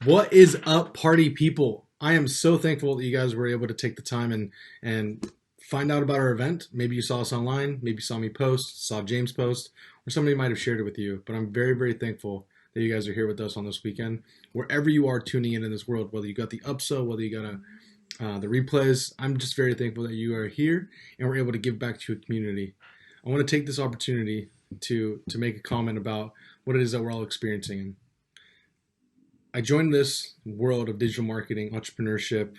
What is up, party people? I am so thankful that you guys were able to take the time and find out about our event. Maybe you saw us online, maybe you saw me post, saw James post, or somebody might have shared it with you. But I'm very, very thankful that you guys are here with us on this weekend. Wherever you are tuning in this world, whether you got the upsell, whether you got the replays, I'm just very thankful that you are here and we're able to give back to your community. I want to take this opportunity to make a comment about what it is that we're all experiencing. I joined this world of digital marketing, entrepreneurship,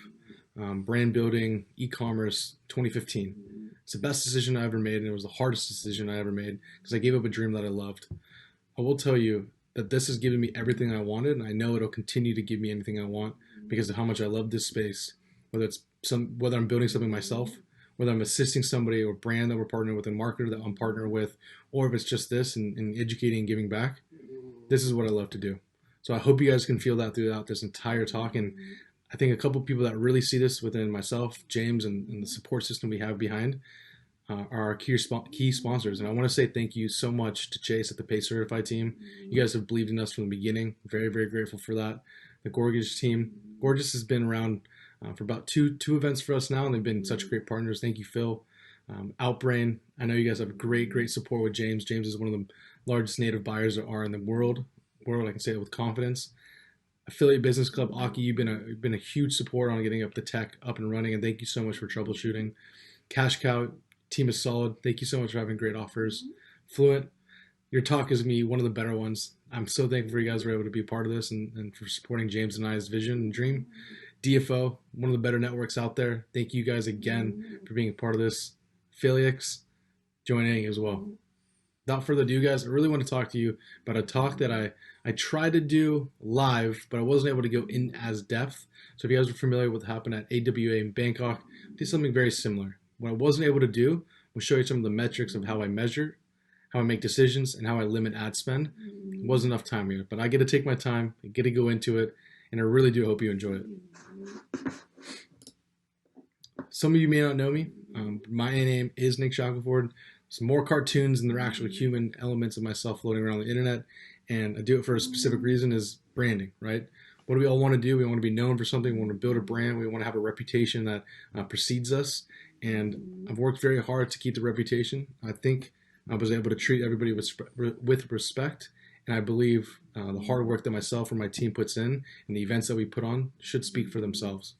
brand building, e-commerce 2015. It's the best decision I ever made, and it was the hardest decision I ever made because I gave up a dream that I loved. I will tell you that this has given me everything I wanted, and I know it'll continue to give me anything I want because of how much I love this space. Whether I'm building something myself, whether I'm assisting somebody or brand that we're partnering with, a marketer that I'm partnered with, or if it's just this and educating and giving back, this is what I love to do. So I hope you guys can feel that throughout this entire talk. And I think a couple people that really see this within myself, James, and the support system we have behind are our key sponsors. And I want to say thank you so much to Chase at the Pay Certified team. You guys have believed in us from the beginning. Very, very grateful for that. The Gorgeous team. Gorgeous has been around for about two events for us now, and they've been such great partners. Thank you, Phil. Outbrain. I know you guys have great support with James. James is one of the largest native buyers there are in the world. I can say it with confidence. Affiliate Business Club, Aki, you've been a huge support on getting up the tech up and running, and thank you so much for troubleshooting. Cash Cow, team is solid. Thank you so much for having great offers. Fluent, your talk is me one of the better ones. I'm so thankful for you guys were able to be a part of this and for supporting James and I's vision and dream. DFO, one of the better networks out there. Thank you guys again for being a part of this. Felix, joining as well. Without further ado, guys, I really want to talk to you about a talk that I tried to do live, but I wasn't able to go in as depth. So if you guys are familiar with what happened at AWA in Bangkok, I did something very similar. What I wasn't able to do was show you some of the metrics of how I measure, how I make decisions, and how I limit ad spend. It wasn't enough time here, but I get to take my time, I get to go into it, and I really do hope you enjoy it. Some of you may not know me. My name is Nick Shackelford. Some more cartoons than there are actual human elements of myself floating around the internet, and I do it for a specific reason: is branding, right? What do we all want to do? We want to be known for something. We want to build a brand. We want to have a reputation that precedes us, and I've worked very hard to keep the reputation. I think I was able to treat everybody with respect, and I believe the hard work that myself and my team puts in and the events that we put on should speak for themselves.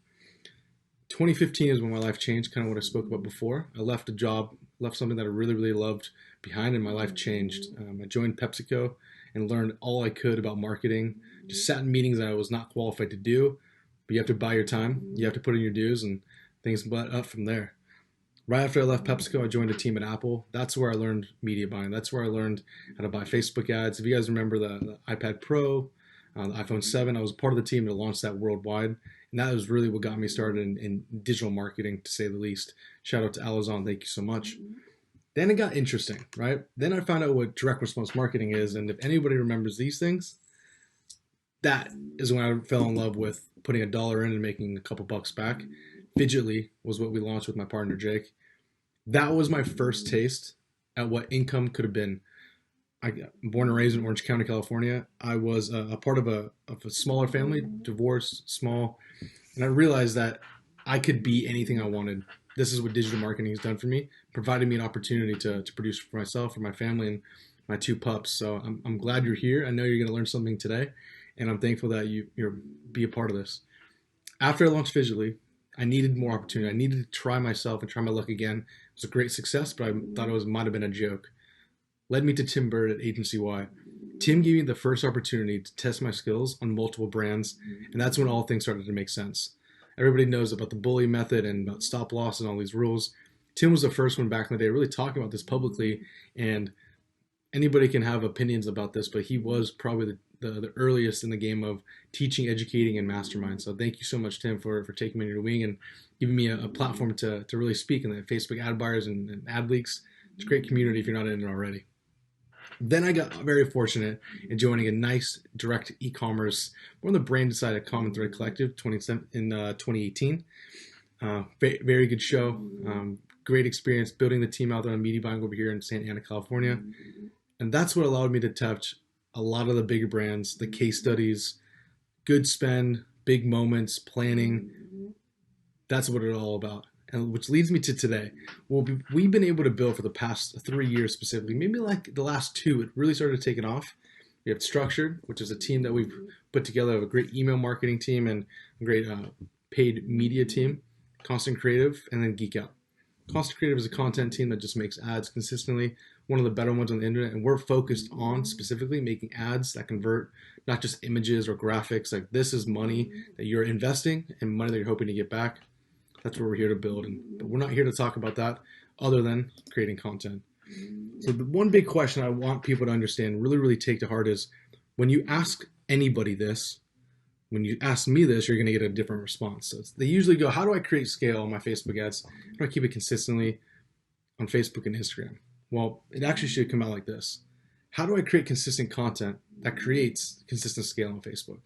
2015 is when my life changed, kind of what I spoke about before. I left a job, left something that I really, really loved behind, and my life changed. I joined PepsiCo and learned all I could about marketing. Just sat in meetings that I was not qualified to do, but you have to buy your time. You have to put in your dues, and things went up from there. Right after I left PepsiCo, I joined a team at Apple. That's where I learned media buying. That's where I learned how to buy Facebook ads. If you guys remember the iPad Pro, the iPhone 7, I was part of the team that launched that worldwide. And that was really what got me started in digital marketing, to say the least. Shout out to Alazon. Thank you so much. Then it got interesting, right? Then I found out what direct response marketing is. And if anybody remembers these things, that is when I fell in love with putting $1 in and making a couple bucks back. Fidgetly was what we launched with my partner, Jake. That was my first taste at what income could have been. I'm born and raised in Orange County, California. I was a part of a smaller family, divorced, small, and I realized that I could be anything I wanted. This is what digital marketing has done for me, provided me an opportunity to produce for myself, for my family, and my two pups. So I'm glad you're here. I know you're going to learn something today, and I'm thankful that you're be a part of this. After I launched Visually, I needed more opportunity. I needed to try myself and try my luck again. It was a great success, but I thought it might have been a joke. Led me to Tim Bird at Agency Y. Tim gave me the first opportunity to test my skills on multiple brands, and that's when all things started to make sense. Everybody knows about the bully method and about stop loss and all these rules. Tim was the first one back in the day really talking about this publicly, and anybody can have opinions about this, but he was probably the earliest in the game of teaching, educating, and mastermind. So thank you so much, Tim, for taking me under your wing and giving me a platform to really speak in the Facebook ad buyers and ad leaks. It's a great community if you're not in it already. Then I got very fortunate in joining a nice direct e-commerce, more on the brand side of Common Thread Collective in 2018. Very good show. Great experience building the team out there on media buying over here in Santa Ana, California. And that's what allowed me to touch a lot of the bigger brands, the case studies, good spend, big moments, planning. That's what it's all about. And which leads me to today. Well, we've been able to build for the past 3 years specifically, maybe like the last two, it really started taking off. We have Structured, which is a team that we've put together, of a great email marketing team and a great paid media team, Constant Creative, and then Geek Out. Constant Creative is a content team that just makes ads consistently, one of the better ones on the internet, and we're focused on specifically making ads that convert, not just images or graphics. Like, this is money that you're investing and money that you're hoping to get back. That's what we're here to build, but we're not here to talk about that other than creating content. So the one big question I want people to understand, really, really take to heart is, when you ask anybody this, when you ask me this, you're going to get a different response. So they usually go, how do I create scale on my Facebook ads? How do I keep it consistently on Facebook and Instagram? Well, it actually should come out like this. How do I create consistent content that creates consistent scale on Facebook?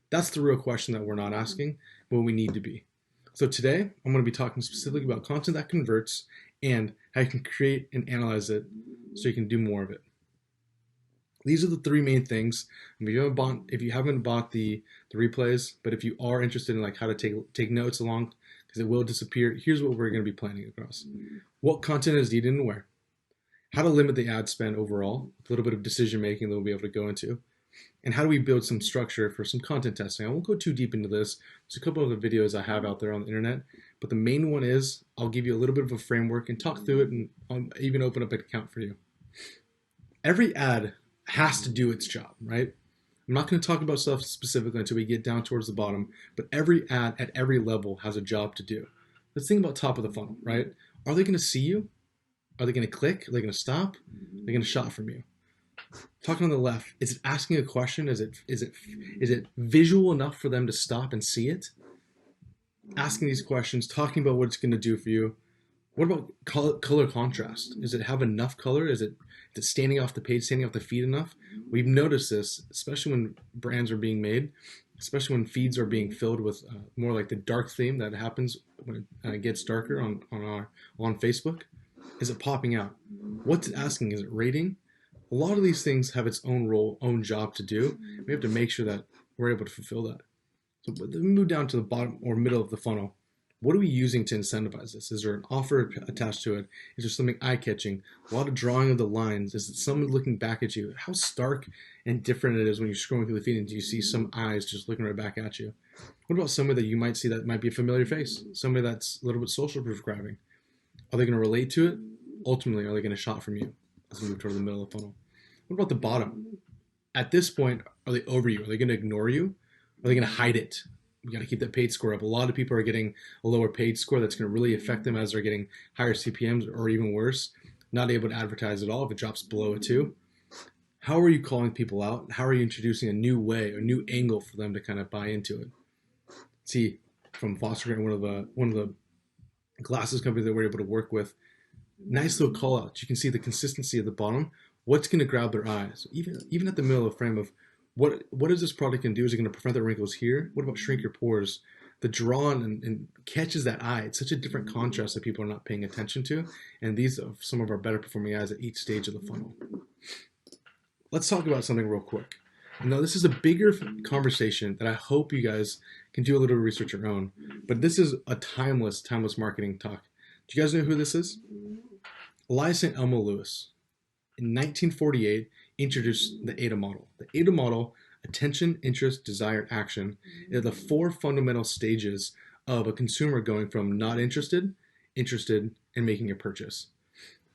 That's the real question that we're not asking, but we need to be. So today, I'm going to be talking specifically about content that converts and how you can create and analyze it so you can do more of it. These are the three main things. If you haven't bought the replays, but if you are interested in like how to take notes along, because it will disappear, here's what we're going to be planning across. What content is needed and where. How to limit the ad spend overall, a little bit of decision making that we'll be able to go into. And how do we build some structure for some content testing? I won't go too deep into this. There's a couple of the videos I have out there on the internet, but the main one is I'll give you a little bit of a framework and talk through it, and I'll even open up an account for you. Every ad has to do its job, right? I'm not going to talk about stuff specifically until we get down towards the bottom, but every ad at every level has a job to do. Let's think about top of the funnel, right? Are they going to see you? Are they going to click? Are they going to stop? Are they going to shop from you? Talking on the left, is it asking a question? Is it visual enough for them to stop and see it? Asking these questions, talking about what it's going to do for you. What about color contrast? Does it have enough color? Is it standing off the page, standing off the feed enough? We've noticed this, especially when brands are being made, especially when feeds are being filled with more like the dark theme that happens when it gets darker on Facebook. Is it popping out? What's it asking? Is it rating? A lot of these things have its own role, own job to do. We have to make sure that we're able to fulfill that. So let me move down to the bottom or middle of the funnel. What are we using to incentivize this? Is there an offer attached to it? Is there something eye-catching? A lot of drawing of the lines. Is it someone looking back at you? How stark and different it is when you're scrolling through the feed and do you see some eyes just looking right back at you? What about somebody that you might see that might be a familiar face? Somebody that's a little bit social proof grabbing. Are they going to relate to it? Ultimately, are they going to shop from you as we move toward the middle of the funnel? What about the bottom? At this point, are they over you? Are they going to ignore you? Are they going to hide it? You got to keep that paid score up. A lot of people are getting a lower paid score that's going to really affect them as they're getting higher CPMs, or even worse, not able to advertise at all if it drops below a 2. How are you calling people out? How are you introducing a new way, a new angle for them to kind of buy into it? See, from Foster Grant, one of the glasses companies that we're able to work with, nice little call outs. You can see the consistency at the bottom. What's going to grab their eyes? Even at the middle of the frame of what is this product going to do? Is it going to prevent the wrinkles here? What about shrink your pores? The drawn and catches that eye. It's such a different contrast that people are not paying attention to. And these are some of our better performing ads at each stage of the funnel. Let's talk about something real quick. Now, this is a bigger conversation that I hope you guys can do a little research your own. But this is a timeless marketing talk. Do you guys know who this is? Elias St. Elmo Lewis, in 1948, introduced the AIDA model. The AIDA model, attention, interest, desire, action, are the 4 fundamental stages of a consumer going from not interested, interested, and making a purchase.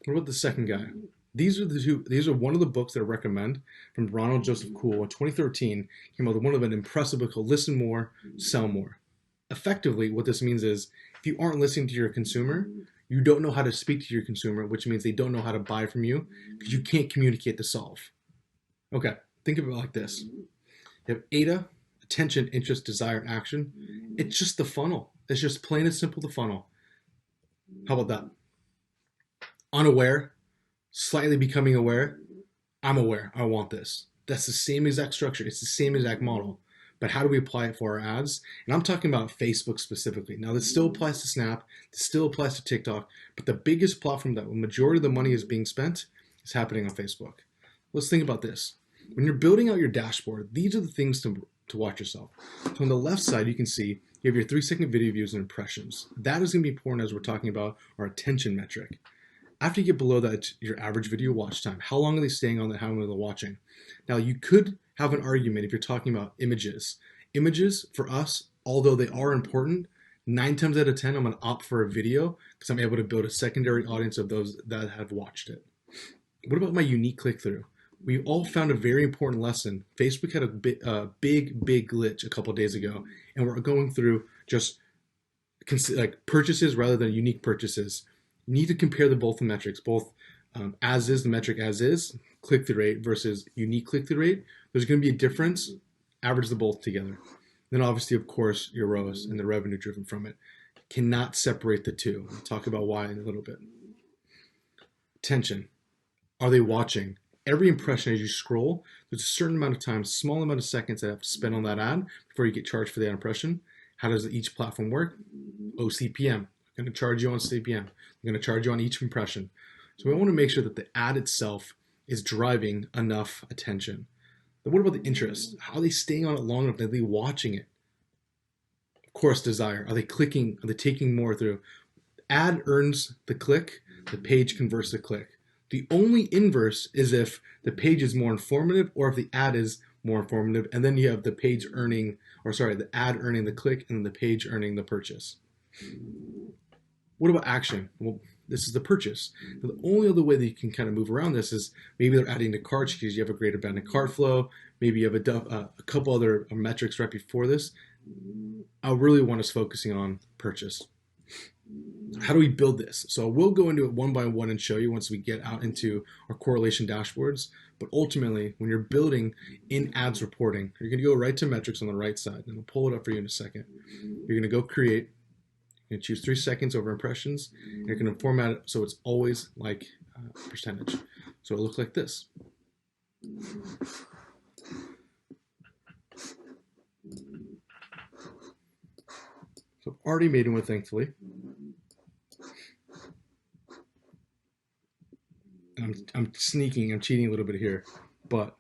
What about the second guy? These are one of the books that I recommend from Ronald Joseph Kuhl in 2013. Came out with one of an impressive book called Listen More, Sell More. Effectively, what this means is if you aren't listening to your consumer, you don't know how to speak to your consumer, which means they don't know how to buy from you because you can't communicate the solve. Okay, think of it like this. You have AIDA, attention, interest, desire, action. It's just the funnel. It's just plain and simple the funnel. How about that? Unaware, slightly becoming aware. I'm aware. I want this. That's the same exact structure. It's the same exact model. But how do we apply it for our ads? And I'm talking about Facebook specifically. Now, this still applies to Snap. This still applies to TikTok. But the biggest platform that the majority of the money is being spent is happening on Facebook. Let's think about this. When you're building out your dashboard, these are the things to to watch yourself. So on the left side, you can see you have your 3-second video views and impressions. That is going to be important as we're talking about our attention metric. After you get below that, your average video watch time. How long are they staying on that? How long are they watching? Now, you could have an argument if you're talking about images. Images, for us, although they are important, 9 times out of 10, I'm going to opt for a video because I'm able to build a secondary audience of those that have watched it. What about my unique click-through? We all found a very important lesson. Facebook had a big glitch a couple of days ago, and we're going through just like purchases rather than unique purchases. You need to compare the both metrics, both as is, the metric as is, click-through rate versus unique click-through rate. There's going to be a difference. Average the both together. Then obviously, of course, your ROAS and the revenue driven from it. Cannot separate the two. I'll talk about why in a little bit. Attention. Are they watching? Every impression as you scroll, there's a certain amount of time, small amount of seconds that I have to spend on that ad before you get charged for that impression. How does each platform work? CPM. I'm going to charge you on CPM. I'm going to charge you on each impression. So we want to make sure that the ad itself is driving enough attention. Then what about the interest? How are they staying on it long enough? Are they watching it? Of course, desire. Are they clicking? Are they taking more through? Ad earns the click. The page converts the click. The only inverse is if the page is more informative or if the ad is more informative, and then you have the page earning, the ad earning the click and the page earning the purchase. What about action? Well, this is the purchase. Now, the only other way that you can kind of move around this is maybe they're adding to carts because you have a greater abandoned cart flow. Maybe you have a couple other metrics right before this. I really want us focusing on purchase. How do we build this? So we'll go into it one by one and show you once we get out into our correlation dashboards. But ultimately, when you're building in ads reporting, you're going to go right to metrics on the right side. And I'll pull it up for you in a second. You're going to go create. You're going to choose 3 seconds over impressions. And you're going to format it so it's always like percentage. So it'll look like this. So I've already made one, thankfully. I'm sneaking, I'm cheating a little bit here, but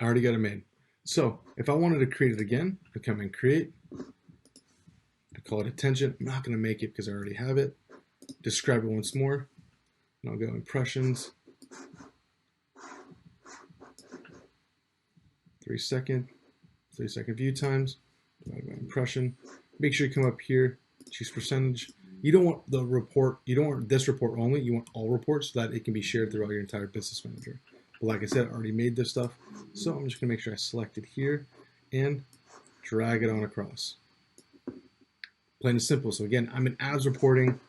I already got it made. So if I wanted to create it again, I come and create. I call it attention. I'm not going to make it because I already have it. Describe it once more. And I'll go impressions. 3 second view times, divided by impression. Make sure you come up here, choose percentage. You don't want the report, you don't want this report only, you want all reports so that it can be shared throughout your entire business manager. But like I said, I already made this stuff, so I'm just gonna make sure I select it here and drag it on across. Plain and simple. So again, I'm in ads reporting.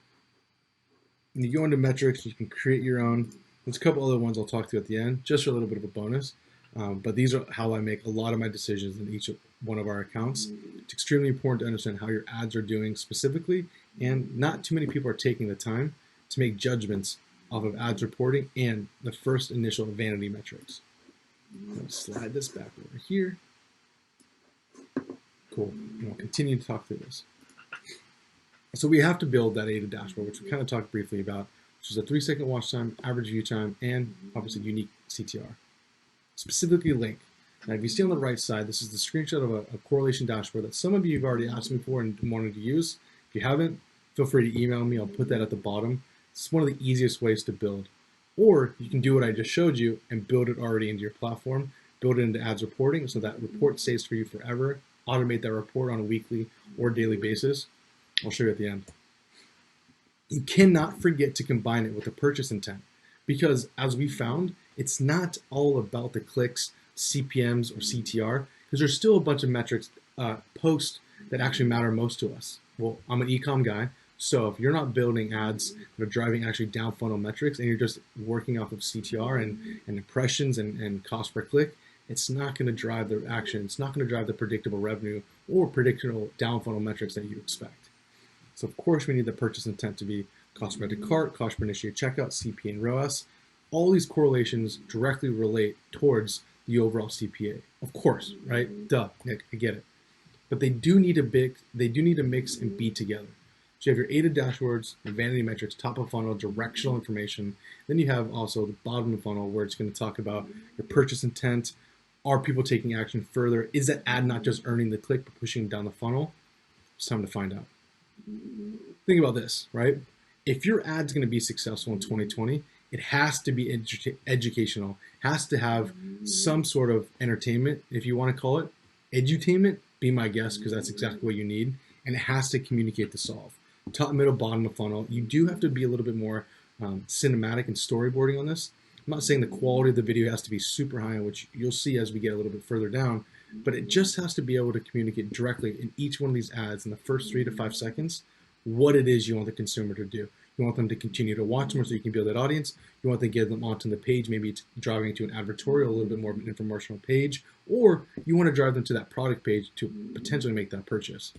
When you go into metrics, you can create your own. There's a couple other ones I'll talk to you at the end, just for a little bit of a bonus. But these are how I make a lot of my decisions in each one of our accounts. It's extremely important to understand how your ads are doing specifically, and not too many people are taking the time to make judgments off of ads reporting and the first initial vanity metrics. I'm going to slide this back over here. Cool. And we'll continue to talk through this. So we have to build that ADA dashboard, which we kind of talked briefly about, which is a 3 second watch time, average view time, and obviously unique CTR. Specifically link. Now, if you see on the right side, this is the screenshot of a correlation dashboard that some of you have already asked me for and wanted to use. If you haven't, feel free to email me. I'll put that at the bottom. It's one of the easiest ways to build. Or you can do what I just showed you and build it already into your platform, build it into ads reporting so that report stays for you forever, automate that report on a weekly or daily basis. I'll show you at the end. You cannot forget to combine it with the purchase intent because as we found, it's not all about the clicks, CPMs, or CTR, because there's still a bunch of metrics post that actually matter most to us. Well, I'm an e-com guy, so if you're not building ads that are driving actually down funnel metrics and you're just working off of CTR and impressions and cost per click, it's not going to drive the action. It's not going to drive the predictable revenue or predictable down funnel metrics that you expect. So of course we need the purchase intent to be cost per add to cart, cost per initiate checkout, CPA, and ROAS. All these correlations directly relate towards the overall CPA. Of course, right? Duh, Nick, I get it. But they do need to mix and be together. So you have your aided dashboards, your vanity metrics, top of funnel, directional information. Then you have also the bottom of funnel where it's going to talk about your purchase intent. Are people taking action further? Is that ad not just earning the click but pushing down the funnel? It's time to find out. Think about this, right? If your ad's going to be successful in 2020, it has to be educational, has to have some sort of entertainment, if you want to call it. Edutainment, be my guest, because that's exactly what you need. And it has to communicate the solve. Top, middle, bottom of funnel. You do have to be a little bit more cinematic and storyboarding on this. I'm not saying the quality of the video has to be super high, which you'll see as we get a little bit further down, but it just has to be able to communicate directly in each one of these ads in the first 3 to 5 seconds what it is you want the consumer to do. You want them to continue to watch more so you can build that audience. You want to get them onto the page, maybe it's driving to an advertorial, a little bit more of an informational page, or you want to drive them to that product page to potentially make that purchase.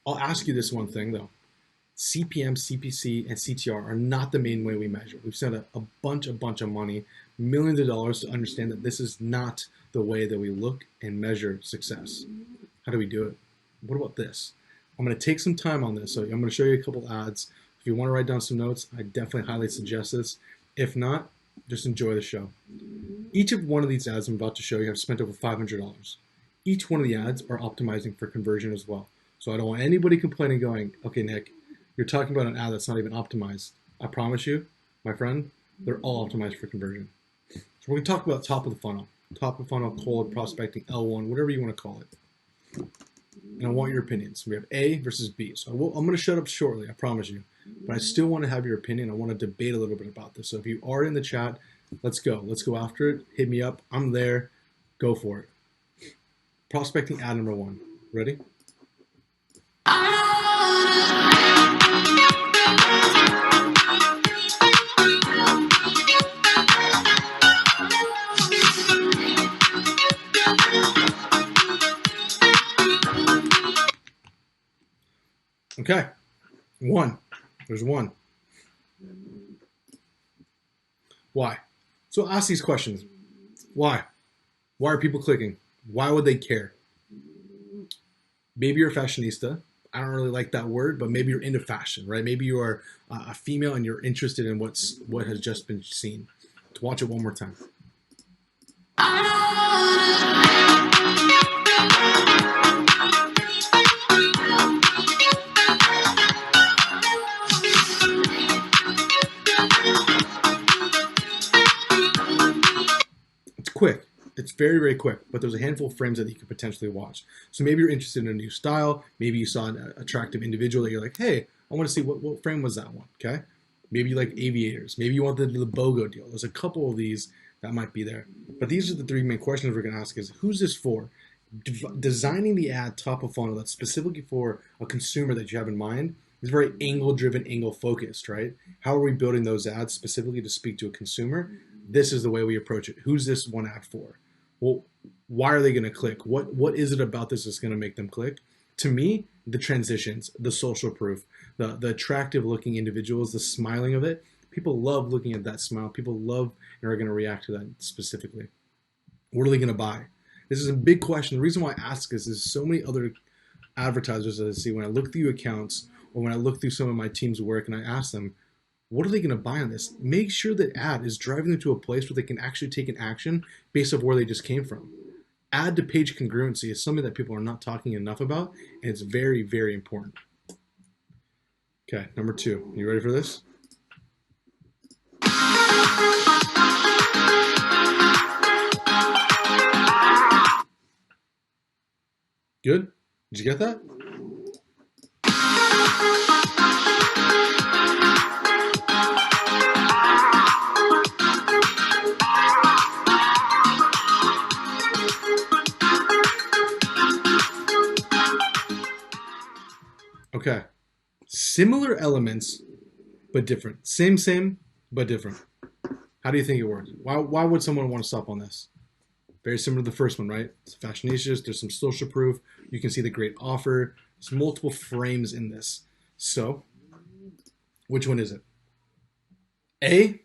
I'll ask you this one thing though. CPM, CPC, and CTR are not the main way we measure. We've spent a bunch of money, millions of dollars to understand that this is not the way that we look and measure success. How do we do it? What about this? I'm going to take some time on this. So I'm going to show you a couple ads. If you want to write down some notes, I definitely highly suggest this. If not, just enjoy the show. Each of one of these ads I'm about to show you have spent over $500. Each one of the ads are optimizing for conversion as well. So I don't want anybody complaining going, okay, Nick, you're talking about an ad that's not even optimized. I promise you, my friend, they're all optimized for conversion. So we're going to talk about top of the funnel. Top of funnel, cold, prospecting, L1, whatever you want to call it. And I want your opinions. We have A versus B. So I'm going to shut up shortly, I promise you. But I still want to have your opinion. I want to debate a little bit about this. So if you are in the chat, let's go. Let's go after it. Hit me up. I'm there. Go for it. Prospecting ad number 1. Ready? Okay. 1. There's 1. Why? So ask these questions. Why? Why are people clicking? Why would they care? Maybe you're a fashionista. I don't really like that word, but maybe you're into fashion, right? Maybe you are a female and you're interested in what has just been seen. To watch it one more time. It's quick. It's very, very quick, but there's a handful of frames that you could potentially watch. So maybe you're interested in a new style. Maybe you saw an attractive individual that you're like, hey, I want to see what frame was that one, okay? Maybe you like aviators. Maybe you want the BOGO deal. There's a couple of these that might be there. But these are the 3 main questions we're going to ask is, who's this for? Designing the ad top of funnel that's specifically for a consumer that you have in mind is very angle-driven, angle-focused, right? How are we building those ads specifically to speak to a consumer? This is the way we approach it. Who's this one ad for? Well, why are they going to click? What is it about this that's going to make them click? To me, the transitions, the social proof, the attractive looking individuals, the smiling of it. People love looking at that smile. People love and are going to react to that specifically. What are they going to buy? This is a big question. The reason why I ask is there's so many other advertisers that I see when I look through accounts or when I look through some of my team's work and I ask them, what are they going to buy on this? Make sure that ad is driving them to a place where they can actually take an action based off where they just came from. Ad to page congruency is something that people are not talking enough about, and it's very, very important. Okay, number 2. You ready for this? Good? Did you get that? Okay. Similar elements, but different. Same, but different. How do you think it works? Why would someone want to stop on this? Very similar to the first one, right? It's fashionista. There's some social proof. You can see the great offer. There's multiple frames in this. So, which one is it? A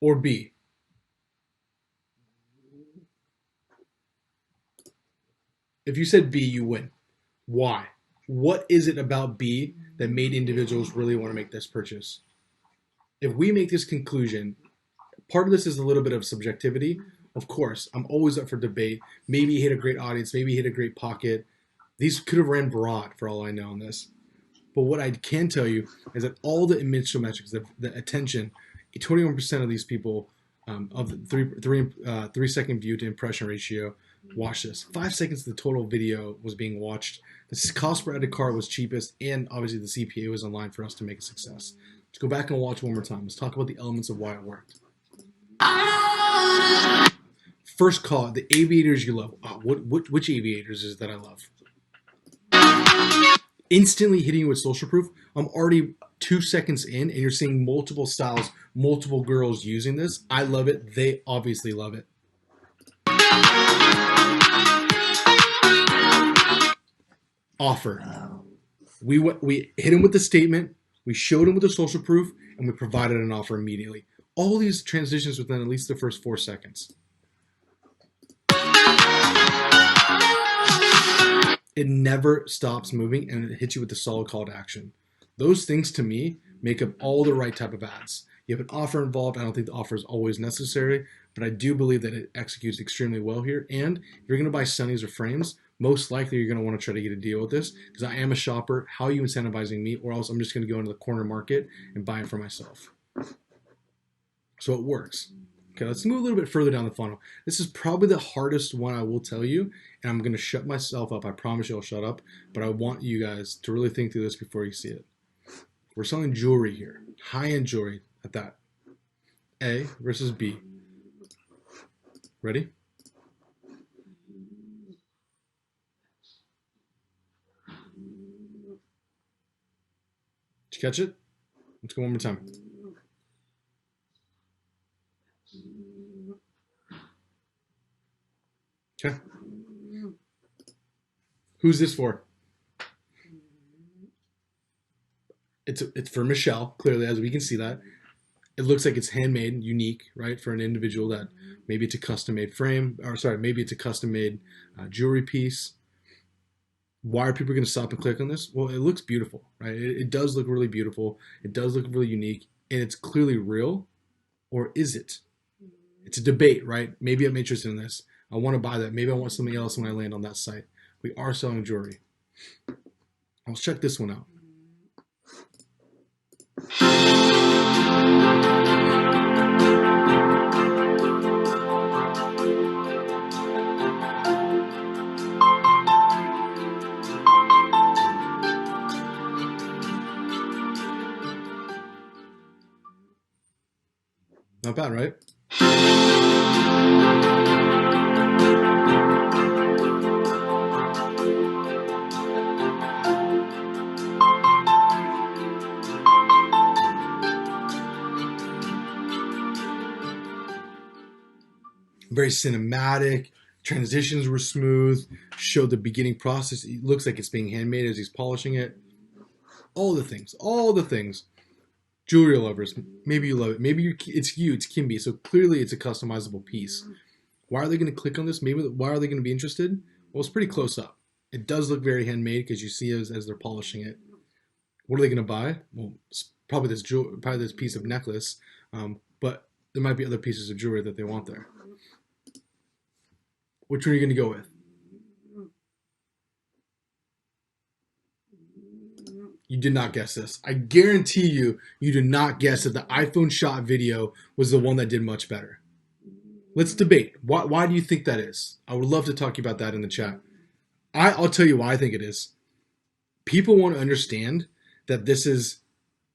or B? If you said B, you win. Why? What is it about B that made individuals really want to make this purchase? If we make this conclusion, part of this is a little bit of subjectivity. Of course, I'm always up for debate. Maybe he hit a great audience. Maybe he hit a great pocket. These could have ran broad for all I know on this. But what I can tell you is that all the initial metrics, the attention, 21% of these people of the 3 second view to impression ratio watched this. 5 seconds of the total video was being watched. The cost per added cart was cheapest, and obviously the CPA was in line for us to make a success. Let's go back and watch one more time. Let's talk about the elements of why it worked. First call, the aviators you love. Which aviators is that I love? Instantly hitting you with social proof. I'm already 2 seconds in, and you're seeing multiple styles, multiple girls using this. I love it. They obviously love it. Offer. We hit him with the statement, we showed him with the social proof, and we provided an offer immediately. All these transitions within at least the first 4 seconds. It never stops moving, and it hits you with a solid call to action. Those things, to me, make up all the right type of ads. You have an offer involved. I don't think the offer is always necessary, but I do believe that it executes extremely well here. And if you're going to buy sunnies or frames, most likely you're going to want to try to get a deal with this, because I am a shopper. How are you incentivizing me? Or else I'm just going to go into the corner market and buy it for myself. So it works. Okay, let's move a little bit further down the funnel. This is probably the hardest one, I will tell you, and I'm going to shut myself up. I promise you I'll shut up, but I want you guys to really think through this before you see it. We're selling jewelry here, high-end jewelry at that. A versus B. Ready? Did you catch it? Let's go one more time. Okay. Who's this for? It's for Michelle, clearly, as we can see that. It looks like it's handmade, unique, right, for an individual that maybe it's a custom-made frame, or sorry, maybe it's a custom-made jewelry piece. Why are people going to stop and click on this? Well, it looks beautiful, right? It does look really beautiful. It does look really unique, and it's clearly real, or is it? It's a debate, right? Maybe I'm interested in this. I want to buy that. Maybe I want something else when I land on that site. We are selling jewelry. Let's check this one out. Not bad, right? Very cinematic. Transitions were smooth. Showed the beginning process. It looks like it's being handmade as he's polishing it. All the things. All the things. Jewelry lovers, maybe you love it. Maybe it's Kimby. So clearly it's a customizable piece. Why are they going to click on this? Maybe why are they going to be interested? Well, it's pretty close up. It does look very handmade because you see as they're polishing it. What are they going to buy? Well, probably this piece of necklace, but there might be other pieces of jewelry that they want there. Which one are you going to go with? You did not guess this. I guarantee you did not guess that the iPhone shot video was the one that did much better. Let's debate. Why do you think that is? I would love to talk about that in the chat. I'll tell you why I think it is. People want to understand that this is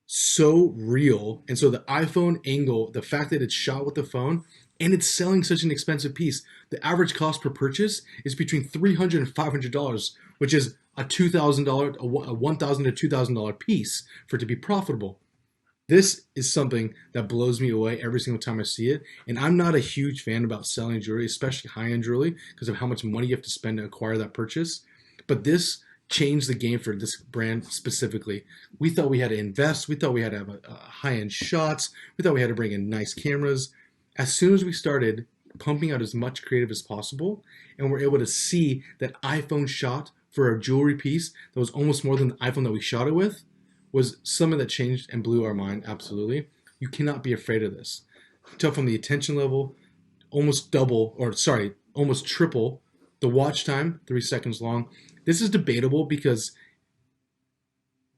so real. And so the iPhone angle, the fact that it's shot with the phone, and it's selling such an expensive piece. The average cost per purchase is between $300 and $500, which is a $2,000, a $1,000 to $2,000 piece for it to be profitable. This is something that blows me away every single time I see it. And I'm not a huge fan about selling jewelry, especially high-end jewelry, because of how much money you have to spend to acquire that purchase. But this changed the game for this brand specifically. We thought we had to invest. We thought we had to have high-end shots. We thought we had to bring in nice cameras. As soon as we started pumping out as much creative as possible, and we're able to see that iPhone shot for a jewelry piece that was almost more than the iPhone that we shot it with was something that changed and blew our mind. Absolutely. You cannot be afraid of this. Tell from the attention level, almost triple the watch time, 3 seconds long. This is debatable because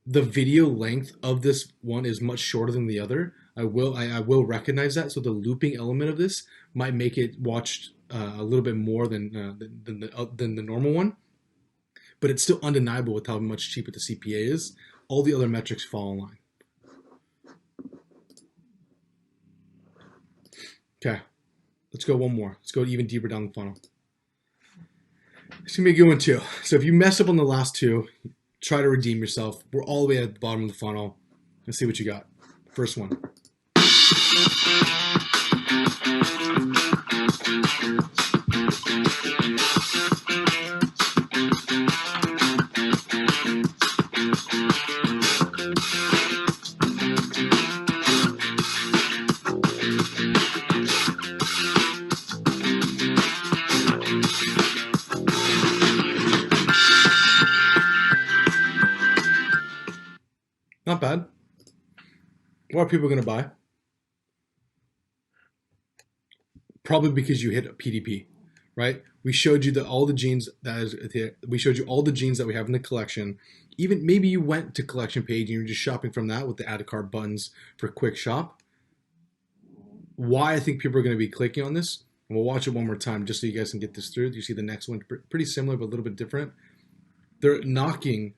the video length of this one is much shorter than the other. I will recognize that. So the looping element of this might make it watched a little bit more than the normal one, but it's still undeniable with how much cheaper the CPA is. All the other metrics fall in line. Okay, let's go one more. Let's go even deeper down the funnel. It's gonna be a good one too. So if you mess up on the last two, try to redeem yourself. We're all the way at the bottom of the funnel. Let's see what you got. First one. Not bad. What are people going to buy? Probably because you hit a PDP, right? We showed you all the jeans we showed you all the jeans that we have in the collection. Even maybe you went to collection page and you're just shopping from that with the add to cart buttons for quick shop. Why I think people are going to be clicking on this, and we'll watch it one more time just so you guys can get this through. You see the next one, pretty similar but a little bit different. They're knocking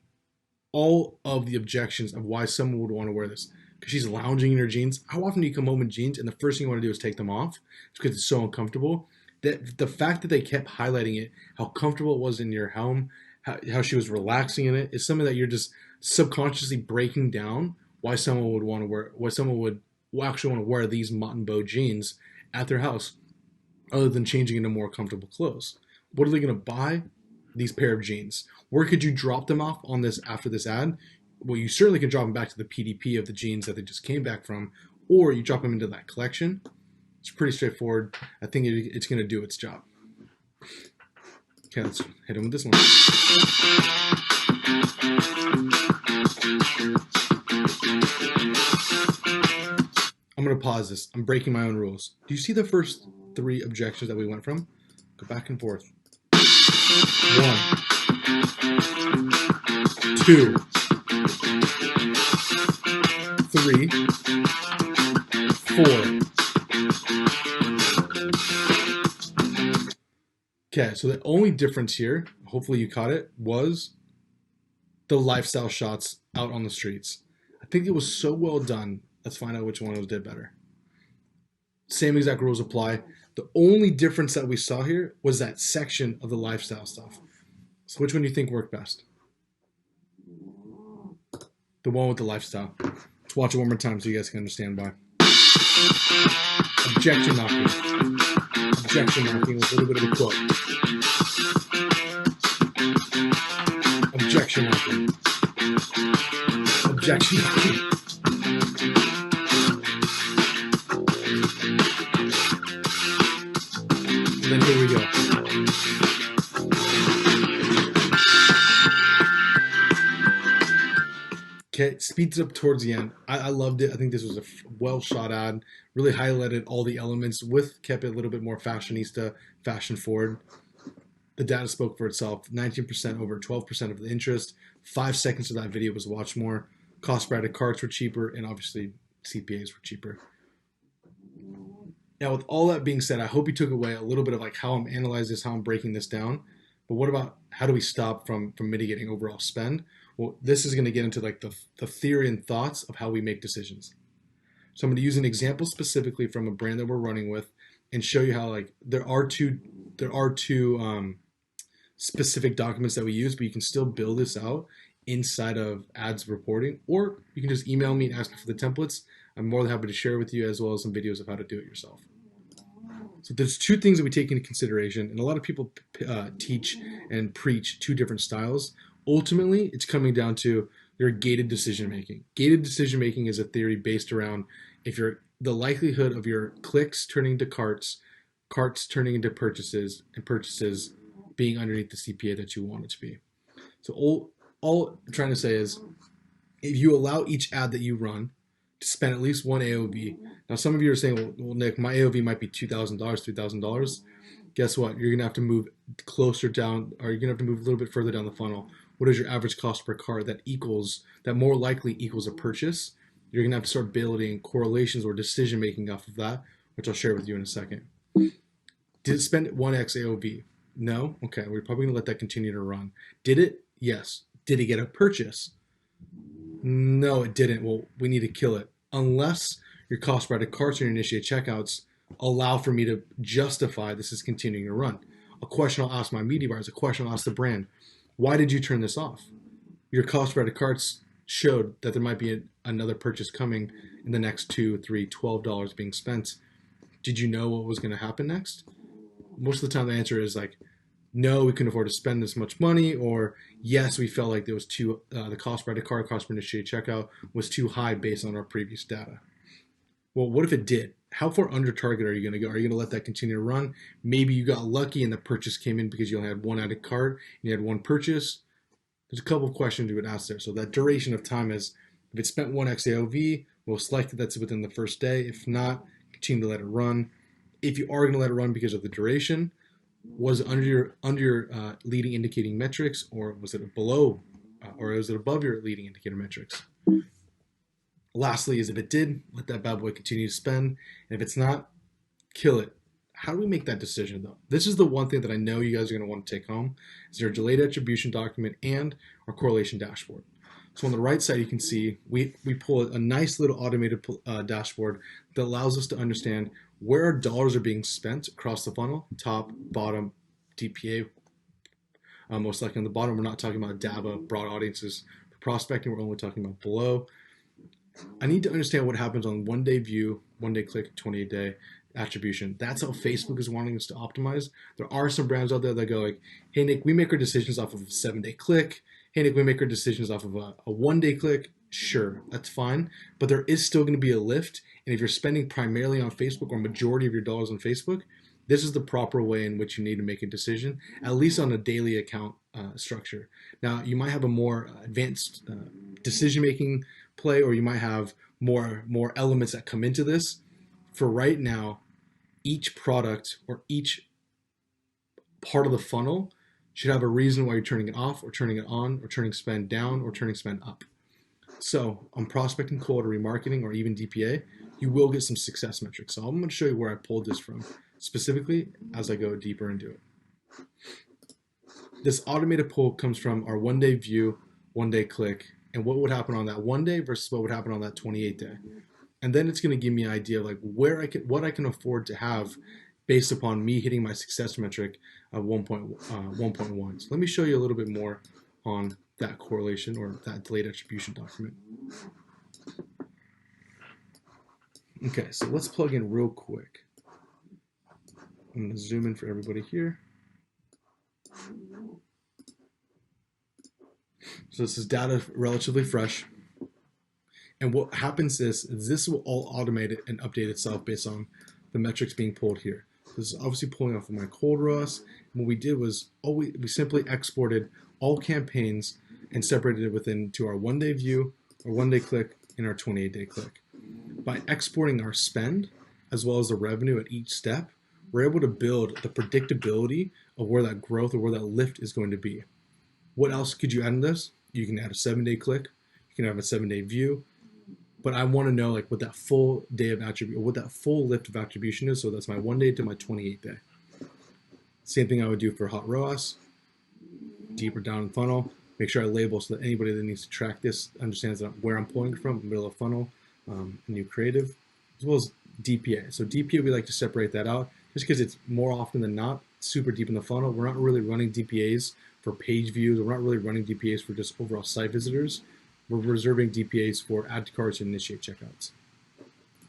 all of the objections of why someone would want to wear this. Because she's lounging in her jeans. How often do you come home in jeans and the first thing you want to do is take them off? It's because it's so uncomfortable. That the fact that they kept highlighting it, how comfortable it was in your home, how she was relaxing in it, is something that you're just subconsciously breaking down why someone would want to wear, why someone would actually want to wear these mutton bow jeans at their house, other than changing into more comfortable clothes. What are they going to buy? These pair of jeans. Where could you drop them off on this after this ad? Well, you certainly can drop them back to the PDP of the jeans that they just came back from, or you drop them into that collection. It's pretty straightforward. I think it's going to do its job. Okay, let's hit them with this one. I'm going to pause this. I'm breaking my own rules. Do you see the first 3 objections that we went from? Go back and forth. 1, 2, 3, 4. Okay, so the only difference here, hopefully you caught it, was the lifestyle shots out on the streets. I think it was so well done. Let's find out which one did better. Same exact rules apply. The only difference that we saw here was that section of the lifestyle stuff. So which one do you think worked best? The one with the lifestyle. Let's watch it one more time so you guys can understand why. Objection knocking. Objection knocking with a little bit of a quote. Objection knocking. Objection knocking. And then here we go. Okay, speeds up towards the end. I loved it. I think this was a well shot ad. Really highlighted all the elements kept it a little bit more fashionista, fashion forward. The data spoke for itself. 19% over 12% of the interest. 5 seconds of that video was watched more. Cost per added carts were cheaper, and obviously CPAs were cheaper. Now, with all that being said, I hope you took away a little bit of like how I'm analyzing this, how I'm breaking this down. But what about how do we stop from mitigating overall spend? Well, this is going to get into like the theory and thoughts of how we make decisions. So I'm going to use an example specifically from a brand that we're running with and show you how like there are two specific documents that we use, but you can still build this out inside of ads reporting, or you can just email me and ask me for the templates. I'm more than happy to share with you, as well as some videos of how to do it yourself. So there's 2 things that we take into consideration, and a lot of people teach and preach 2 different styles. Ultimately, it's coming down to your gated decision making. Gated decision making is a theory based around the likelihood of your clicks turning into carts turning into purchases, and purchases being underneath the CPA that you want it to be. So all I'm trying to say is, if you allow each ad that you run to spend at least one AOV. Now, some of you are saying, well Nick, my AOV might be $2,000, $3,000. Guess what? You're gonna have to move closer down, or you're gonna have to move a little bit further down the funnel. What is your average cost per cart that more likely equals a purchase? You're gonna have to start building correlations or decision making off of that, which I'll share with you in a second. Did it spend 1x AOV? No? Okay, we're probably gonna let that continue to run. Did it? Yes. Did it get a purchase? No, it didn't. Well, we need to kill it. Unless your cost per added carts and your initiate checkouts allow for me to justify this is continuing to run. A question I'll ask my media buyers, a question I'll ask the brand, why did you turn this off? Your cost per added carts showed that there might be another purchase coming in the next $2, $3, $12 being spent. Did you know what was going to happen next? Most of the time the answer is like, no, we couldn't afford to spend this much money, or yes, we felt like there was the cost per added cart, cost per initiate checkout was too high based on our previous data. Well, what if it did? How far under target are you going to go? Are you going to let that continue to run? Maybe you got lucky and the purchase came in because you only had one added cart and you had one purchase. There's a couple of questions you would ask there. So that duration of time is, if it spent 1x AOV, most likely that's within the first day. If not, continue to let it run. If you are going to let it run because of the duration, was it under your leading indicating metrics, or was it below, or was it above your leading indicator metrics? Lastly, is if it did, let that bad boy continue to spend. And if it's not, kill it. How do we make that decision though? This is the one thing that I know you guys are going to want to take home, is our delayed attribution document and our correlation dashboard. So on the right side, you can see we pull a nice little automated dashboard that allows us to understand where our dollars are being spent across the funnel, top, bottom, DPA. Most likely on the bottom, we're not talking about DABA, broad audiences. For prospecting, we're only talking about below. I need to understand what happens on 1 day view, 1 day click, 28 day attribution. That's how Facebook is wanting us to optimize. There are some brands out there that go like, hey Nick, we make our decisions off of a 7-day click. Hey Nick, we make our decisions off of a 1 day click. Sure, that's fine. But there is still going to be a lift. And if you're spending primarily on Facebook, or majority of your dollars on Facebook, this is the proper way in which you need to make a decision, at least on a daily account structure. Now, you might have a more advanced decision-making play, or you might have more elements that come into this. For right now, each product or each part of the funnel should have a reason why you're turning it off, or turning it on, or turning spend down, or turning spend up. So on prospecting, cold, or remarketing, or even DPA, you will get some success metrics. So I'm going to show you where I pulled this from specifically as I go deeper into it. This automated pull comes from our 1 day view, 1 day click, and what would happen on that 1 day versus what would happen on that 28 day. And then it's going to give me an idea of like what I can afford to have based upon me hitting my success metric of 1.1. So let me show you a little bit more on that correlation, or that delayed attribution document. Okay, so let's plug in real quick. I'm going to zoom in for everybody here. So this is data relatively fresh. And what happens is this will all automate it and update itself based on the metrics being pulled here. This is obviously pulling off of my cold ROAS. And what we did was we simply exported all campaigns and separated it within to our 1 day view, our 1 day click, and our 28 day click. By exporting our spend as well as the revenue at each step, we're able to build the predictability of where that growth or where that lift is going to be. What else could you add in this? You can add a 7-day click, you can have a 7-day view, but I want to know like what that full day of attribute, or what that full lift of attribution is. So that's my 1 day to my 28 day. Same thing I would do for hot ROAS, deeper down in funnel. Make sure I label so that anybody that needs to track this understands that where I'm pulling from, middle of funnel, new creative, as well as DPA. So DPA, we like to separate that out just because it's more often than not super deep in the funnel. We're not really running DPAs for page views. We're not really running DPAs for just overall site visitors. We're reserving DPAs for add to carts and initiate checkouts.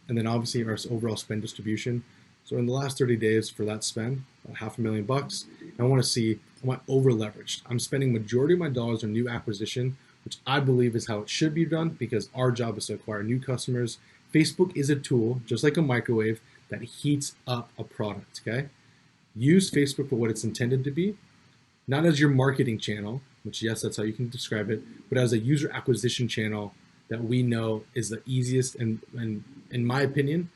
And then obviously our overall spend distribution. So in the last 30 days for that spend, about $500,000, I want to see, am I over leveraged? I'm spending majority of my dollars on new acquisition, which I believe is how it should be done, because our job is to acquire new customers. Facebook is a tool, just like a microwave, that heats up a product, okay? Use Facebook for what it's intended to be, not as your marketing channel, which yes, that's how you can describe it, but as a user acquisition channel that we know is the easiest and in my opinion,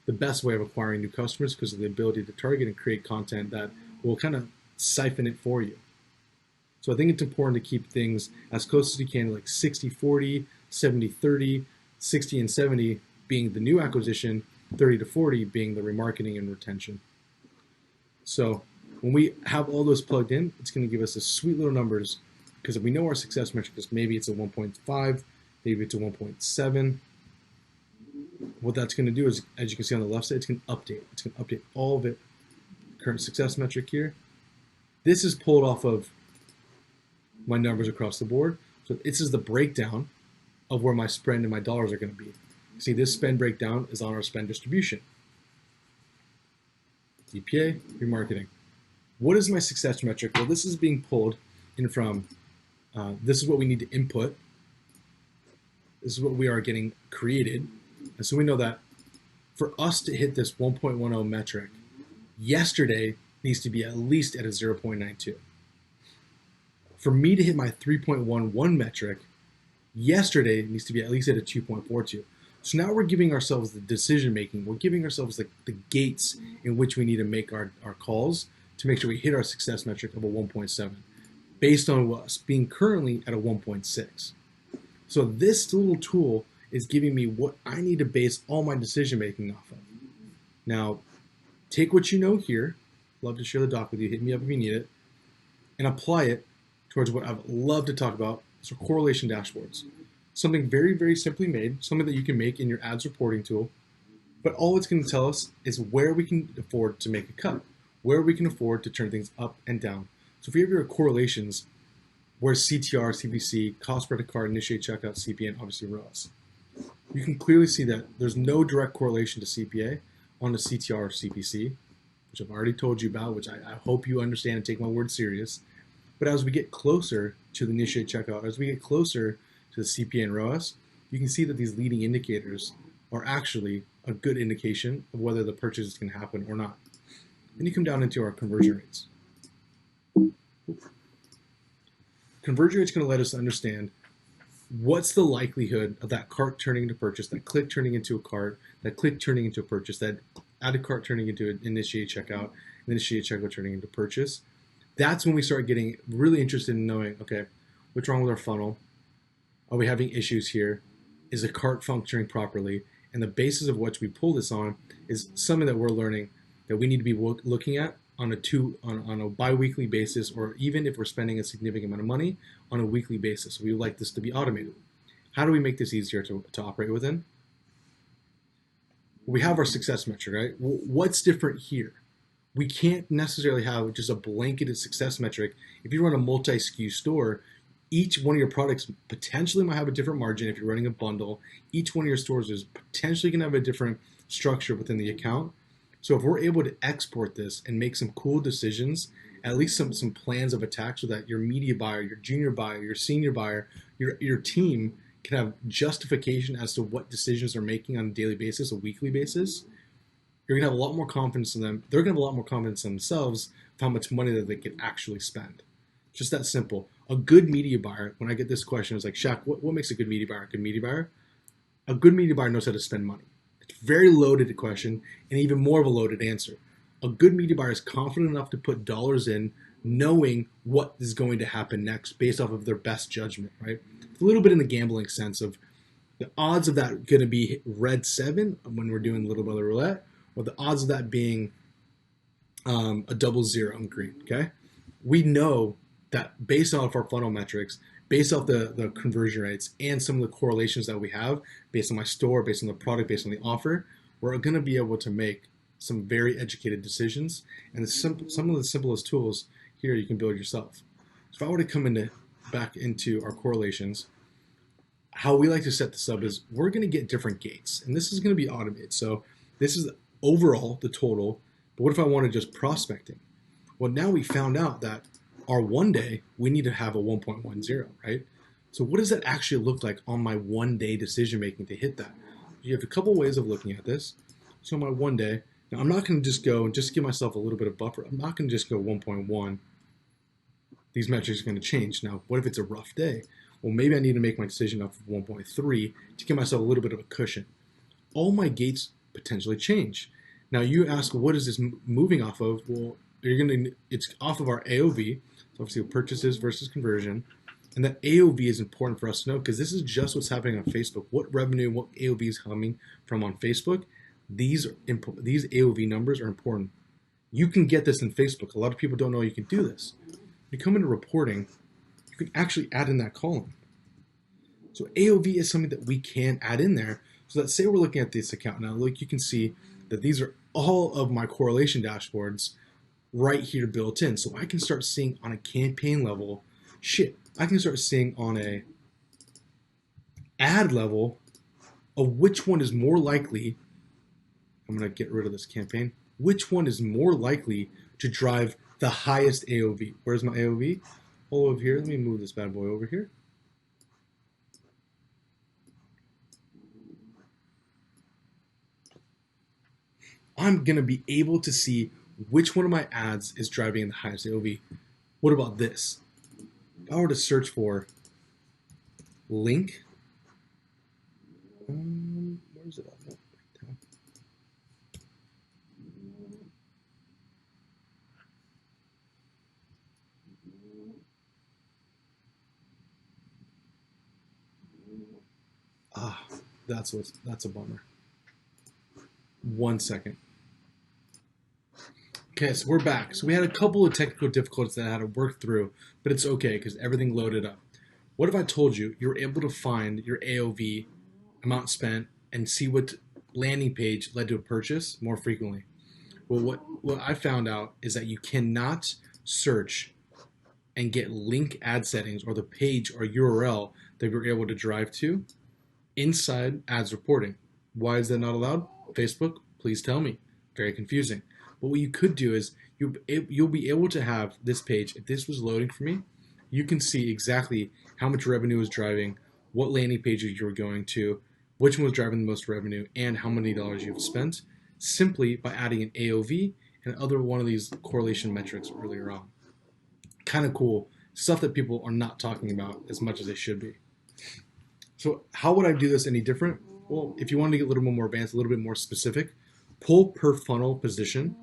the best way of acquiring new customers because of the ability to target and create content that will kind of siphon it for you. So I think it's important to keep things as close as you can, like 60-40, 70-30, 60 and 70 being the new acquisition, 30 to 40 being the remarketing and retention. So when we have all those plugged in, it's going to give us a sweet little numbers because if we know our success metric is maybe it's a 1.5, maybe it's a 1.7. What that's going to do is, as you can see on the left side, it's going to update. It's going to update all of it. Current success metric here. This is pulled off of my numbers across the board. So this is the breakdown of where my spend and my dollars are going to be. See, this spend breakdown is on our spend distribution. CPA, remarketing. What is my success metric? Well, this is being pulled in from, this is what we need to input. This is what we are getting created. And so we know that for us to hit this 1.10 metric, yesterday needs to be at least at a 0.92. For me to hit my 3.11 metric, yesterday needs to be at least at a 2.42. So now we're giving ourselves the decision making, we're giving ourselves the gates in which we need to make our calls to make sure we hit our success metric of a 1.7 based on us being currently at a 1.6. So this little tool is giving me what I need to base all my decision making off of. Now, take what you know here, love to share the doc with you, hit me up if you need it, and apply it towards what I've loved to talk about, so correlation dashboards. Something very, very simply made, something that you can make in your ads reporting tool, but all it's going to tell us is where we can afford to make a cut, where we can afford to turn things up and down. So if you have your correlations, where's CTR, CPC, cost per card, initiate checkout, CPA, and obviously ROAS. You can clearly see that there's no direct correlation to CPA on the CTR or CPC, which I've already told you about, which I hope you understand and take my word serious. But as we get closer to the initiate checkout, as we get closer to the CPA and ROAS, you can see that these leading indicators are actually a good indication of whether the purchase is going to happen or not. Then you come down into our conversion rates. Conversion rates going to let us understand what's the likelihood of that cart turning into purchase, that click turning into a cart, that click turning into a purchase, that added cart turning into an initiate checkout, and initiate checkout turning into purchase. That's when we start getting really interested in knowing, okay, what's wrong with our funnel? Are we having issues here? Is the cart functioning properly? And the basis of what we pull this on is something that we're learning that we need to be looking at on a bi-weekly basis, or even if we're spending a significant amount of money, on a weekly basis. We would like this to be automated. How do we make this easier to operate within? We have our success metric, right? What's different here? We can't necessarily have just a blanketed success metric. If you run a multi-SKU store, each one of your products potentially might have a different margin. If you're running a bundle, each one of your stores is potentially going to have a different structure within the account. So if we're able to export this and make some cool decisions, at least some plans of attack, so that your media buyer, your junior buyer, your senior buyer, your team can have justification as to what decisions they're making on a daily basis, a weekly basis, you're gonna have a lot more confidence in them. They're gonna have a lot more confidence in themselves of how much money that they can actually spend. Just that simple. A good media buyer, when I get this question, is like, Shaq, what makes a good media buyer a good media buyer? A good media buyer knows how to spend money. It's a very loaded question and even more of a loaded answer. A good media buyer is confident enough to put dollars in, knowing what is going to happen next based off of their best judgment, right? It's a little bit in the gambling sense of the odds of that going to be red 7 when we're doing a little bit of the roulette, or the odds of that being a 00 on green, okay? We know that based off our funnel metrics, based off the conversion rates, and some of the correlations that we have based on my store, based on the product, based on the offer, we're going to be able to make some very educated decisions. And some of the simplest tools here you can build yourself. So if I were to come back into our correlations, how we like to set this up is we're going to get different gates, and this is going to be automated. So this is overall the total, but what if I wanted just prospecting? Well, now we found out that our one day, we need to have a 1.10, right? So what does that actually look like on my 1 day decision making to hit that? You have a couple ways of looking at this. So my 1 day, now I'm not going to just go and just give myself a little bit of buffer. I'm not going to just go 1.1 these metrics are going to change. Now, what if it's a rough day? Well, maybe I need to make my decision off of 1.3 to give myself a little bit of a cushion. All my gates potentially change. Now, you ask, what is this moving off of? Well, it's off of our AOV, so obviously purchases versus conversion. And that AOV is important for us to know because this is just what's happening on Facebook. What revenue, what AOV is coming from on Facebook? These AOV numbers are important. You can get this in Facebook. A lot of people don't know you can do this. You come into reporting, you can actually add in that column. So AOV is something that we can add in there. So let's say we're looking at this account now. Look, you can see that these are all of my correlation dashboards right here built in. So I can start seeing on a campaign level, I can start seeing on a ad level of which one is more likely. I'm going to get rid of this campaign. Which one is more likely to drive the highest AOV? Where's my AOV? All over here. Let me move this bad boy over here. I'm going to be able to see which one of my ads is driving the highest AOV. What about this? If I were to search for link, where is it at? That's a bummer. 1 second. Okay, so we're back. So we had a couple of technical difficulties that I had to work through, but it's okay because everything loaded up. What if I told you you're able to find your AOV, amount spent, and see what landing page led to a purchase more frequently? Well, what I found out is that you cannot search and get link ad settings or the page or URL that you're able to drive to inside ads reporting. Why is that not allowed? Facebook, please tell me. Very confusing. But what you could do is you'll be able to have this page. If this was loading for me, you can see exactly how much revenue is driving, what landing pages you were going to, which one was driving the most revenue, and how many dollars you've spent, simply by adding an AOV and other one of these correlation metrics earlier on. Kind of cool stuff that people are not talking about as much as they should be. So how would I do this any different? Well, if you want to get a little bit more advanced, a little bit more specific, pull per funnel position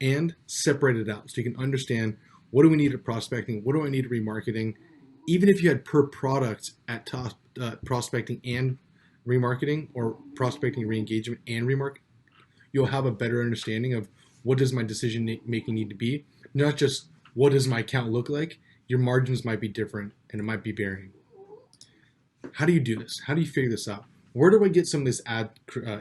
and separate it out so you can understand what do we need at prospecting, what do I need at remarketing. Even if you had per product at top, prospecting and remarketing, or prospecting, re-engagement, and remarketing, you'll have a better understanding of what does my decision making need to be, not just what does my account look like. Your margins might be different and it might be varying. How do you do this? How do you figure this out? Where do I get some of this ad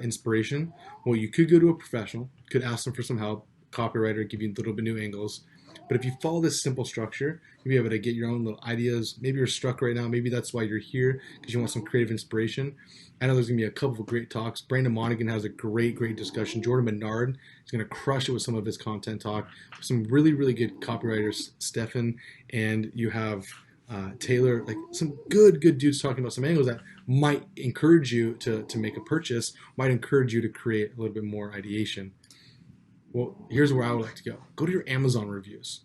inspiration? Well, you could go to a professional, could ask them for some help, copywriter, give you a little bit new angles. But if you follow this simple structure, you'll be able to get your own little ideas. Maybe you're stuck right now. Maybe that's why you're here, because you want some creative inspiration. I know there's going to be a couple of great talks. Brandon Monaghan has a great discussion. Jordan Menard is going to crush it with some of his content talk. Some really, really good copywriters, Stefan, and you have Taylor, like some good dudes talking about some angles that might encourage you to make a purchase, might encourage you to create a little bit more ideation. Well, here's where I would like to go. Go to your Amazon reviews.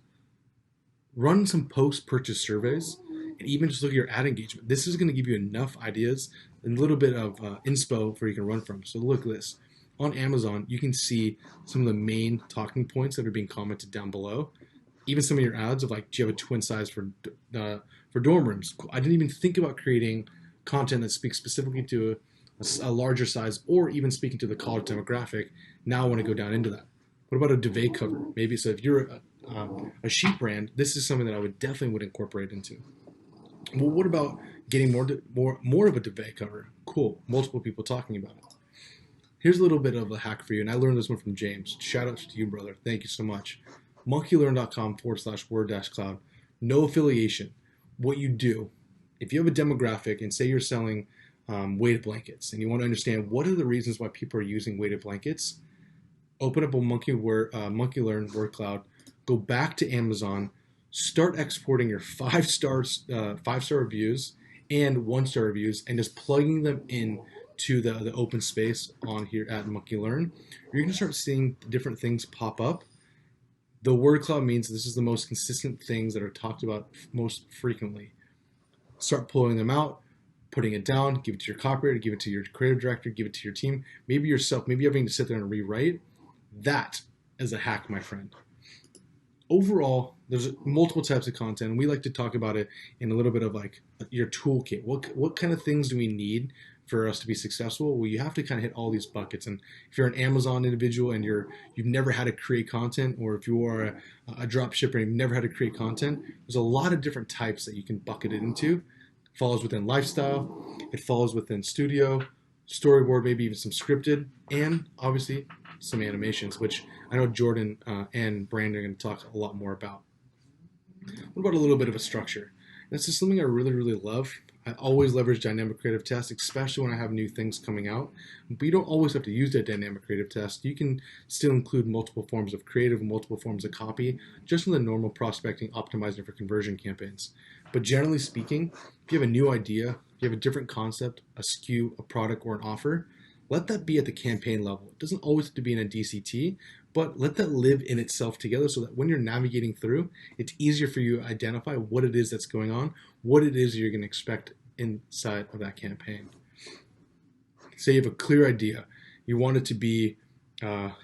Run some post-purchase surveys, and even just look at your ad engagement. This is going to give you enough ideas and a little bit of inspo where you can run from. So look at this. On Amazon, you can see some of the main talking points that are being commented down below. Even some of your ads of like, do you have a twin size for dorm rooms? I didn't even think about creating content that speaks specifically to a larger size, or even speaking to the college demographic. Now I want to go down into that. What about a duvet cover? Maybe so if you're a sheet brand, this is something that I would definitely incorporate into. Well, what about getting more of a duvet cover? Cool, multiple people talking about it. Here's a little bit of a hack for you, and I learned this one from James. Shout out to you, brother. Thank you so much. monkeylearn.com/word-cloud. No affiliation. What you do, if you have a demographic and say you're selling weighted blankets, and you want to understand what are the reasons why people are using weighted blankets, open up a Monkey Learn word cloud, go back to Amazon, start exporting your 5-star reviews and 1-star reviews, and just plugging them in to the open space on here at Monkey Learn. You're going to start seeing different things pop up. The word cloud means this is the most consistent things that are talked about most frequently. Start pulling them out, putting it down, give it to your copywriter, give it to your creative director, give it to your team, maybe yourself, maybe having to sit there and rewrite. That is a hack, my friend. Overall, there's multiple types of content, and we like to talk about it in a little bit of like your toolkit. What kind of things do we need for us to be successful? Well, you have to kind of hit all these buckets. And if you're an Amazon individual and you've never had to create content, or if you are a drop shipper and you've never had to create content, there's a lot of different types that you can bucket it into. It falls within lifestyle, it falls within studio, storyboard, maybe even some scripted, and obviously some animations, which I know Jordan and Brandon are going to talk a lot more about. What about a little bit of a structure? This is something I really, really love. I always leverage dynamic creative tests, especially when I have new things coming out. But you don't always have to use that dynamic creative test. You can still include multiple forms of creative and multiple forms of copy, just in the normal prospecting, optimizing for conversion campaigns. But generally speaking, if you have a new idea, if you have a different concept, a SKU, a product, or an offer, let that be at the campaign level. It doesn't always have to be in a DCT, but let that live in itself together so that when you're navigating through, it's easier for you to identify what it is that's going on, what it is you're going to expect inside of that campaign. Say you have a clear idea. You want it to be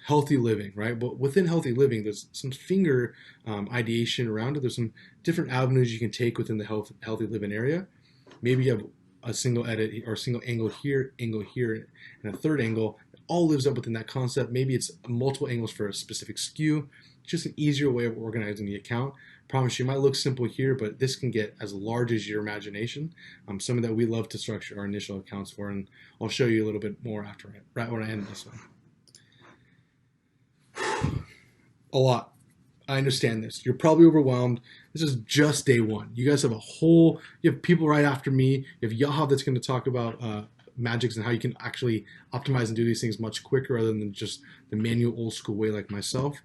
healthy living, right? But within healthy living, there's some finger ideation around it. There's some different avenues you can take within the healthy living area. Maybe you have a single edit or a single angle here, and a third angle. It all lives up within that concept. Maybe it's multiple angles for a specific SKU. It's just an easier way of organizing the account. Promise you, it might look simple here, but this can get as large as your imagination. Something that we love to structure our initial accounts for, and I'll show you a little bit more after it, right when I end this one. A lot. I understand this. You're probably overwhelmed. This is just day one. You guys have you have people right after me. You have Yahav that's going to talk about magics and how you can actually optimize and do these things much quicker rather than just the manual old school way like myself.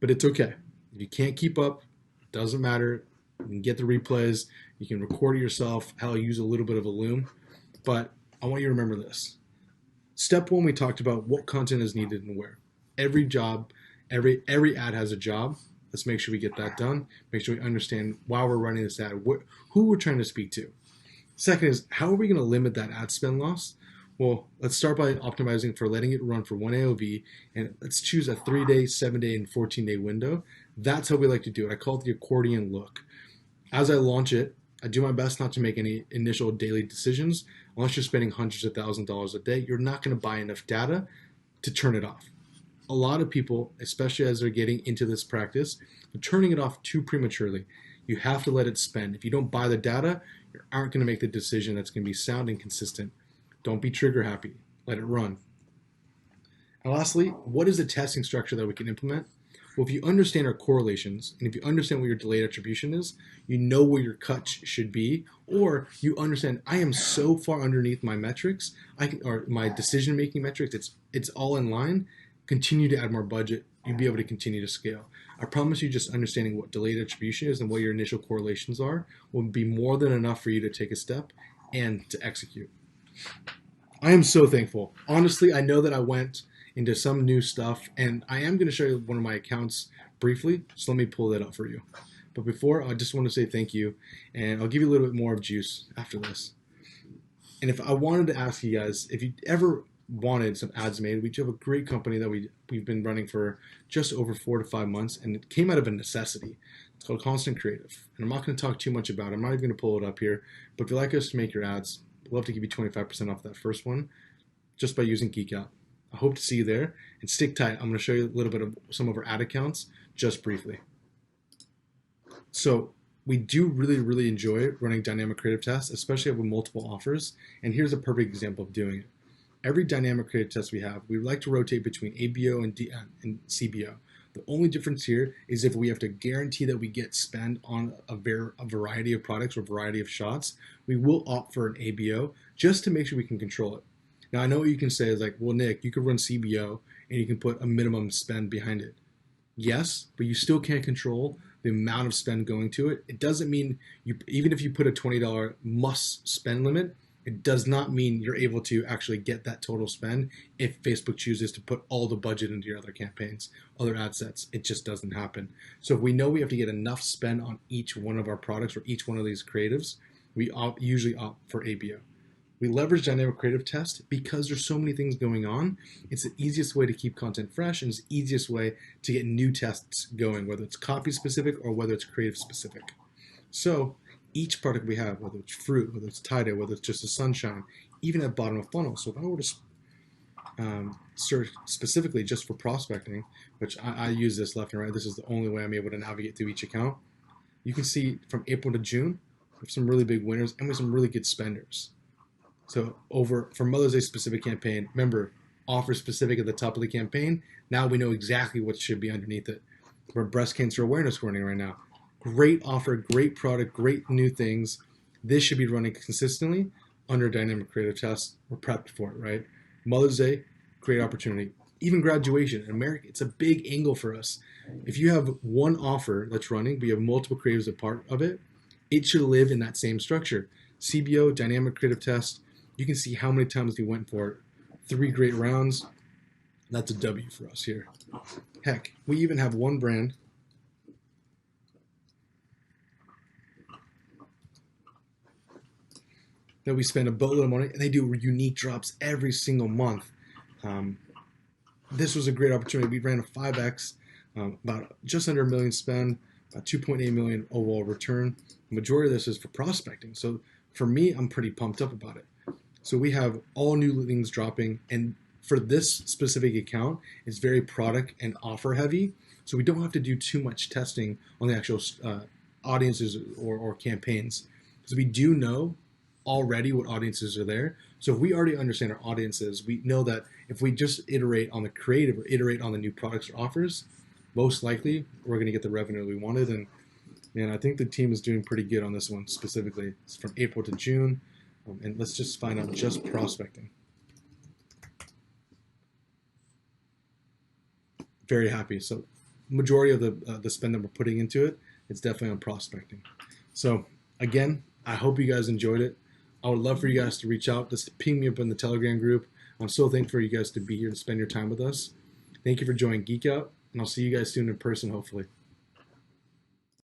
But it's okay. If you can't keep up, it doesn't matter. You can get the replays. You can record it yourself. Hell, use a little bit of a Loom. But I want you to remember this. Step one, we talked about what content is needed and where. Every job, every ad has a job. Let's make sure we get that done. Make sure we understand why we're running this ad, who we're trying to speak to. Second is, how are we going to limit that ad spend loss? Well, let's start by optimizing for letting it run for one AOV, and let's choose a 3-day, 7-day, and 14-day window. That's how we like to do it. I call it the accordion look. As I launch it, I do my best not to make any initial daily decisions. Unless you're spending hundreds of thousands of dollars a day, you're not going to buy enough data to turn it off. A lot of people, especially as they're getting into this practice, are turning it off too prematurely. You have to let it spend. If you don't buy the data, you aren't going to make the decision that's going to be sound and consistent. Don't be trigger happy. Let it run. And lastly, what is the testing structure that we can implement? Well, if you understand our correlations, and if you understand what your delayed attribution is, you know where your cut should be, or you understand I am so far underneath my metrics, or my decision-making metrics, it's all in line. Continue to add more budget. You'll be able to continue to scale. I promise you, just understanding what delayed attribution is and what your initial correlations are will be more than enough for you to take a step and to execute. I am so thankful. Honestly, I know that I went into some new stuff, and I am going to show you one of my accounts briefly, so let me pull that up for you. But before, I just want to say thank you, and I'll give you a little bit more of juice after this. And if I wanted to ask you guys, if you ever wanted some ads made, we have a great company that we've been running for just over 4 to 5 months, and it came out of a necessity. It's called Constant Creative, and I'm not going to talk too much about it. I'm not even going to pull it up here, but if you'd like us to make your ads, I'd love to give you 25% off that first one just by using Geek Out. I hope to see you there, and stick tight. I'm going to show you a little bit of some of our ad accounts just briefly. So we do really, really enjoy running dynamic creative tests, especially with multiple offers, and here's a perfect example of doing it. Every dynamic creative test we have, we like to rotate between ABO and CBO. The only difference here is if we have to guarantee that we get spend on a variety of products or variety of shots, we will opt for an ABO just to make sure we can control it. Now, I know what you can say is like, well, Nick, you could run CBO and you can put a minimum spend behind it. Yes, but you still can't control the amount of spend going to it. It doesn't mean even if you put a $20 must spend limit, It does not mean you're able to actually get that total spend if Facebook chooses to put all the budget into your other campaigns, other ad sets. It just doesn't happen. So if we know we have to get enough spend on each one of our products or each one of these creatives, we usually opt for ABO. We leverage dynamic creative test because there's so many things going on. It's the easiest way to keep content fresh, and it's the easiest way to get new tests going, whether it's copy specific or whether it's creative specific. So each product we have, whether it's fruit, whether it's tie-dye, whether it's just a sunshine, even at bottom of funnel. So if I were to search specifically just for prospecting, which I use this left and right, this is the only way I'm able to navigate through each account. You can see from April to June, we have some really big winners and we have some really good spenders. So for Mother's Day specific campaign, remember, offer specific at the top of the campaign. Now we know exactly what should be underneath it. We're breast cancer awareness running right now. Great offer, great product, great new things. This should be running consistently under dynamic creative test. We're prepped for it, right? Mother's Day, great opportunity. Even graduation in America, it's a big angle for us. If you have one offer that's running, but you have multiple creatives a part of it, it should live in that same structure. CBO, dynamic creative test, you can see how many times we went for it. 3 great rounds. That's a W for us here. Heck, we even have one brand that we spend a boatload of money, and they do unique drops every single month. This was a great opportunity. We ran a 5X, about just under $1 million spend, about 2.8 million overall return. The majority of this is for prospecting. So for me, I'm pretty pumped up about it. So we have all new things dropping, and for this specific account, it's very product and offer heavy. So we don't have to do too much testing on the actual audiences or campaigns, because we do know already what audiences are there. So if we already understand our audiences, we know that if we just iterate on the creative or iterate on the new products or offers, most likely we're going to get the revenue we wanted. And man, I think the team is doing pretty good on this one specifically. It's from April to June. And let's just find out just prospecting. Very happy. So majority of the spend that we're putting into it, it's definitely on prospecting. So again, I hope you guys enjoyed it. I would love for you guys to reach out. Just ping me up in the Telegram group. I'm so thankful for you guys to be here to spend your time with us. Thank you for joining Geek Out, and I'll see you guys soon in person, hopefully.